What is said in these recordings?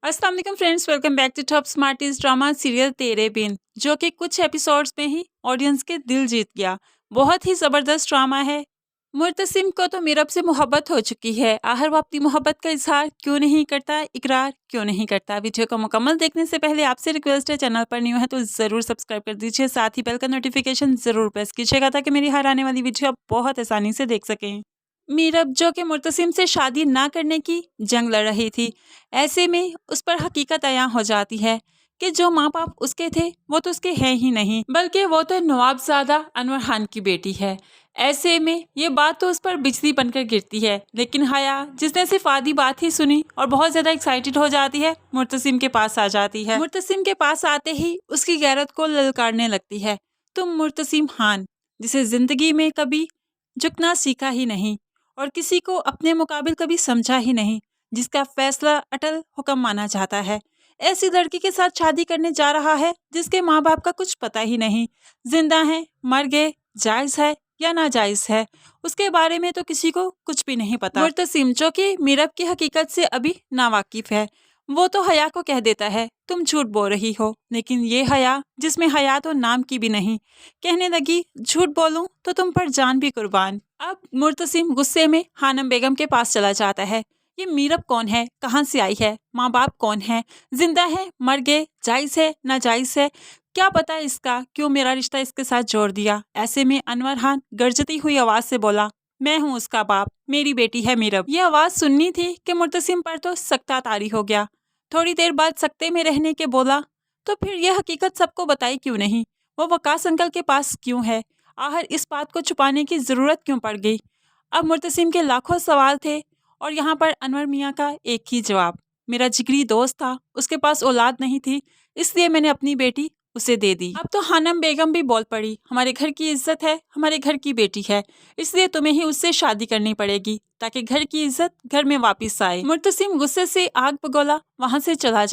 अस्सलाम वालेकुम friends, welcome back to Top Smarties drama serial Tere Bin, जो कि कुछ एपिसोड्स में ही ऑडियंस के दिल जीत गया। बहुत ही ज़बरदस्त ड्रामा है। मुर्तसिम को तो मीरब से मोहब्बत हो चुकी है। आखिर वो अपनी मोहब्बत का इजहार क्यों नहीं करता, इकरार क्यों नहीं करता। वीडियो को मुकम्मल देखने से पहले आपसे रिक्वेस्ट है, चैनल पर न्यू है तो ज़रूर सब्सक्राइब कर दीजिए, साथ ही बेल का नोटिफिकेशन ज़रूर प्रेस कीजिएगा ताकि मेरी हर आने वाली वीडियो आप बहुत आसानी से देख सकें। मीरब जो कि मुर्तसिम से शादी ना करने की जंग लड़ रही थी, ऐसे में उस पर हकीकत अयां हो जाती है कि जो माँ बाप उसके थे वो तो उसके हैं ही नहीं, बल्कि वो तो नवाबजादा अनवर खान की बेटी है। ऐसे में ये बात तो उस पर बिजली बनकर गिरती है, लेकिन हया जिसने सिर्फ आधी बात ही सुनी और बहुत ज्यादा एक्साइटेड हो जाती है, मुर्तसिम के पास आ जाती है। मुर्तसिम के पास आते ही उसकी गैरत को ललकारने लगती है। तुम मुर्तसिम खान, जिसे जिंदगी में कभी झुकना सीखा ही नहीं और किसी को अपने मुकाबिल कभी समझा ही नहीं, जिसका फैसला अटल हुक्म माना जाता है, ऐसी लड़की के साथ शादी करने जा रहा है जिसके माँ बाप का कुछ पता ही नहीं, जिंदा है, मर गए, जायज है या नाजायज है, उसके बारे में तो किसी को कुछ भी नहीं पता। मुर्तसिम जो कि मीरब की हकीकत से अभी नावाकिफ है, वो तो हया को कह देता है तुम झूठ बोल रही हो, लेकिन ये हया जिसमें हया तो नाम की भी नहीं, कहने लगी झूठ बोलूं तो तुम पर जान भी कुर्बान। अब मुर्तसिम गुस्से में हानम बेगम के पास चला जाता है। ये मीरब कौन है, कहाँ से आई है, माँ बाप कौन है, जिंदा है, मर गए, जायज है, नाजायज है, क्या पता इसका, क्यों मेरा रिश्ता इसके साथ जोड़ दिया। ऐसे में अनवर खान गरजती हुई आवाज से बोला, मैं हूँ उसका बाप, मेरी बेटी है मीरब। ये आवाज सुननी थी कि मुर्तसिम पर तो सख्ता तारी हो गया। थोड़ी देर बाद सख्ते में रहने के बोला, तो फिर यह हकीकत सबको बताई क्यों नहीं, वो वकास अंकल के पास क्यों है, आखिर इस बात को छुपाने की जरूरत क्यों पड़ गई। अब मुर्तसिम के लाखों सवाल थे और यहाँ पर अनवर मियाँ का एक ही जवाब, मेरा जिगरी दोस्त था, उसके पास औलाद नहीं थी, इसलिए मैंने अपनी बेटी उसे दे दी। अब तो हानम बेगम भी बोल पड़ी, हमारे घर की इज्जत है, हमारे घर की बेटी है, इसलिए तुम्हें ही उससे शादी करनी पड़ेगी ताकि घर की इज्जत घर में वापस आए। मुर्तसिम गुस्से से आग बगोला वहां से चला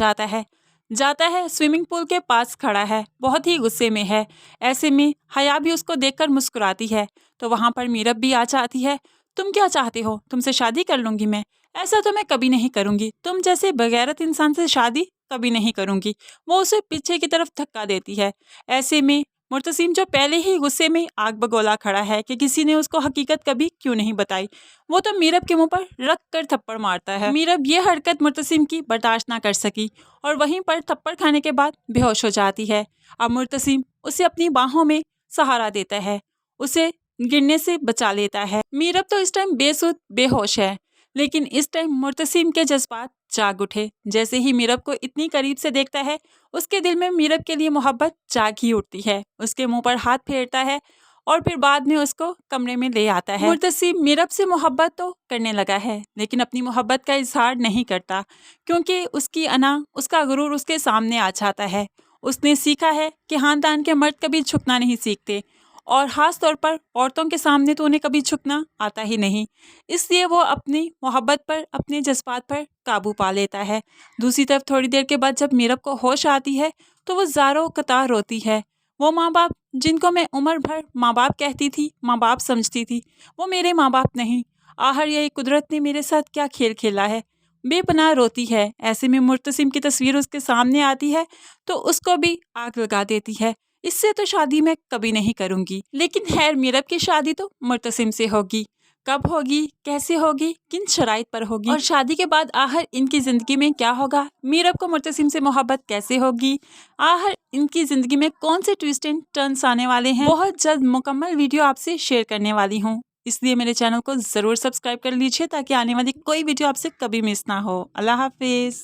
जाता है स्विमिंग पूल के पास खड़ा है, बहुत ही गुस्से में है। ऐसे में हया भी उसको देखकर मुस्कुराती है, तो वहां पर मीरब भी आ जाती है। तुम क्या चाहते हो, तुमसे शादी कर लूंगी मैं, ऐसा तो मैं कभी नहीं करूंगी, तुम जैसे बगैरत इंसान से शादी कभी नहीं करूंगी। वो उसे पीछे की तरफ धक्का देती है। ऐसे में मुर्तसिम जो पहले ही गुस्से में आग बगोला खड़ा है कि किसी ने उसको हकीकत कभी क्यों नहीं बताई, वो तो मीरब के मुंह पर रख कर थप्पड़ मारता है। मीरब ये हरकत मुर्तसिम की बर्दाश्त ना कर सकी और वहीं पर थप्पड़ खाने के बाद बेहोश हो जाती है। अब मुर्तसिम उसे अपनी बाहों में सहारा देता है, उसे गिरने से बचा लेता है। मीरब तो इस टाइम बेसुध बेहोश है, लेकिन इस टाइम मुर्तसिम के जज्बात जाग उठे। जैसे ही मीरब को इतनी करीब से देखता है, उसके दिल में मीरब के लिए मोहब्बत जाग ही उठती है। उसके मुंह पर हाथ फेरता है और फिर बाद में उसको कमरे में ले आता है। मुर्तसिम मीरब से मोहब्बत तो करने लगा है, लेकिन अपनी मोहब्बत का इजहार नहीं करता, क्योंकि उसकी अना, उसका गुरूर उसके सामने आ जाता है। उसने सीखा है कि खानदान के मर्द कभी झुकना नहीं सीखते, और ख़ास तौर पर औरतों के सामने तो उन्हें कभी झुकना आता ही नहीं। इसलिए वो अपनी मोहब्बत पर, अपने जज्बात पर काबू पा लेता है। दूसरी तरफ थोड़ी देर के बाद जब मीरब को होश आती है, तो वो ज़ारो कतार रोती है। वो माँ बाप जिनको मैं उम्र भर माँ बाप कहती थी, माँ बाप समझती थी, वो मेरे माँ बाप नहीं। आखिर यही कुदरत ने मेरे साथ क्या खेल खेला है। बेपनाह रोती है। ऐसे में मुर्तसिम की तस्वीर उसके सामने आती है, तो उसको भी आग लगा देती है। इससे तो शादी मैं कभी नहीं करूंगी, लेकिन खैर मीरब की शादी तो मुर्तसिम से होगी। कब होगी, कैसे होगी, किन शराइत पर होगी, और शादी के बाद आखिर इनकी जिंदगी में क्या होगा, मीरब को मुर्तसिम से मोहब्बत कैसे होगी, आखिर इनकी जिंदगी में कौन से ट्विस्ट एंड टर्न्स आने वाले हैं, बहुत जल्द मुकम्मल वीडियो आपसे शेयर करने वाली हूँ। इसलिए मेरे चैनल को जरूर सब्सक्राइब कर लीजिए ताकि आने वाली कोई वीडियो आपसे कभी मिस ना हो। अल्लाह हाफिज।